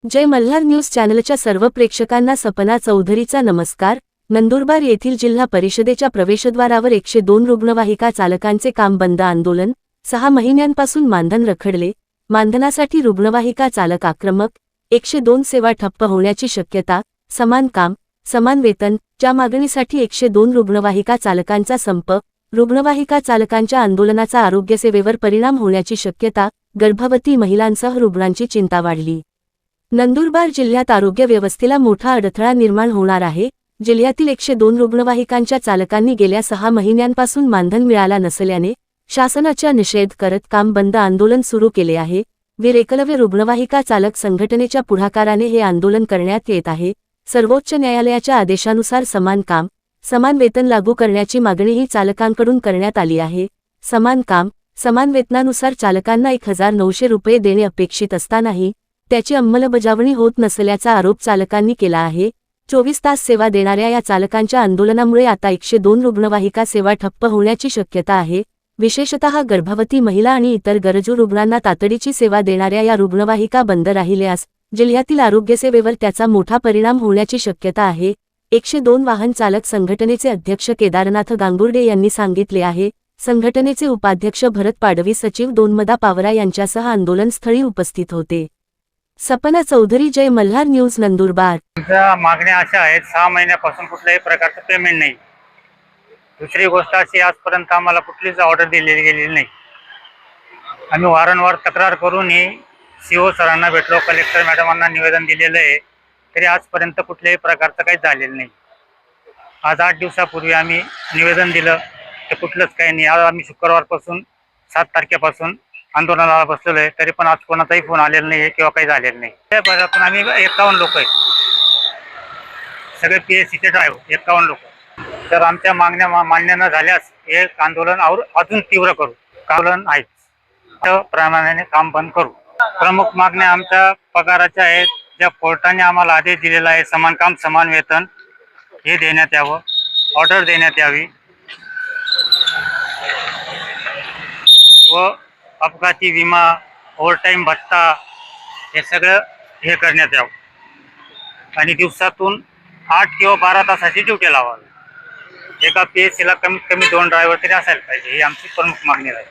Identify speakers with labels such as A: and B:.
A: जय Malhar news चॅनलच्या सर्व प्रेक्षकांना सपना चौधरीचा नमस्कार। नंदुरबार येथील जिल्हा परिषदेच्या प्रवेशद्वारावर 102 रुग्णवाहिका चालकांचे काम बंद आंदोलन। 6 महिन्यांपासून मानधन रखडले। मानधनासाठी रुग्णवाहिका चालक आक्रमक। 102 सेवा ठप्प होण्याची शक्यता। समान काम समान वेतन च्या मागणीसाठी 102 रुग्णवाहिका चालकांचा संप। रुग्णवाहिका चालकांच्या आंदोलनाचा आरोग्यसेवेवर परिणाम होण्याची शक्यता। गर्भवती महिलांसह रुग्णांची चिंता वाढली। नंदुरबार जिल्ह्यात आरोग्य व्यवस्थेला मोठा अडथळा निर्माण होणार आहे। जिल्ह्यातील 102 रुग्णवाहिकांच्या चालकांनी गेल्या 6 महिन्यांपासून मानधन मिळाला नसल्याने शासनाचा निषेध करत काम बंद आंदोलन सुरू केले आहे। वीर एकलव्य रुग्णवाहिका चालक संघटनेच्या पुढाकाराने हे आंदोलन करण्यात येत आहे। सर्वोच्च न्यायालयाच्या आदेशानुसार समान काम समान वेतन लागू करण्याची मागणीही चालकांकडून करण्यात आली आहे। समान काम समान वेतनानुसार चालकांना 1900 रुपये देणे अपेक्षित असतानाही त्याची अंमलबजावणी होत नसल्याचा आरोप चालकांनी केला आहे। 24 तास सेवा देणाऱ्या या चालकांच्या आंदोलनामुळे आता 102 रुग्णवाहिका सेवा ठप्प होण्याची शक्यता आहे। विशेषतः गर्भवती महिला आणि इतर गरजू रुग्णांना तातडीची सेवा देणाऱ्या या रुग्णवाहिका बंद राहिल्यास जिल्ह्यातील आरोग्यसेवेवर त्याचा मोठा परिणाम होण्याची शक्यता आहे। 102 वाहन चालक संघटनेचे अध्यक्ष केदारनाथ गांगुर्डे यांनी सांगितले आहे। संघटनेचे उपाध्यक्ष भरत पाडवी सचिव दोनमदा पावरा यांच्यासह आंदोलनस्थळी उपस्थित होते। सपना चौधरी, जय मल्हार न्यूज, नंदुरबार।
B: आमच्या मागण्या अशा आहेत, 6 महिन्यापासून कुठल्याही प्रकारचं पेमेंट नाही। दुसरी गोष्ट अशी, आजपर्यंत आम्हाला कुठलीच ऑर्डर दिलेली गेलेली नाही। आम्ही वारंवार तक्रार करूनही सीओ सरांना भेटलो, कलेक्टर मॅडमांना निवेदन दिलेलं आहे, तरी आजपर्यंत कुठल्याही प्रकारचं काही झालेलं नाही। आज 8 दिवसापूर्वी आम्ही निवेदन दिलं, तर कुठलंच काही नाही। आज आम्ही शुक्रवारपासून 7 तारखेपासून आंदोलनाला बसलेलो आहे, तरी पण आज कोणाचाही फोन आलेला नाही किंवा काही झालेलं नाही। त्या भागातून आम्ही 51 लोक आहेत, सगळे PSCचे ड्रायव्हर 51 लोक। तर आमच्या मागण्या मान्य न झाल्यास हे आंदोलन अजून तीव्र करू। आंदोलन आहेच, त्याप्रमाणे काम बंद करू। प्रमुख मागण्या आमच्या पगाराच्या आहेत, ज्या कोर्टाने आम्हाला आदेश दिलेला आहे, समान काम समान वेतन हे देण्यात यावं, ऑर्डर देण्यात यावी व अपघाती विमा, ओव्हरटाईम भत्ता हे सगळं हे करण्यात यावं आणि दिवसातून 8 किंवा 12 तासाची ड्युटी लावावी। एका PSCला कमीत कमी 2 ड्रायव्हर तरी असायला पाहिजे, ही आमची प्रमुख मागणी आहे।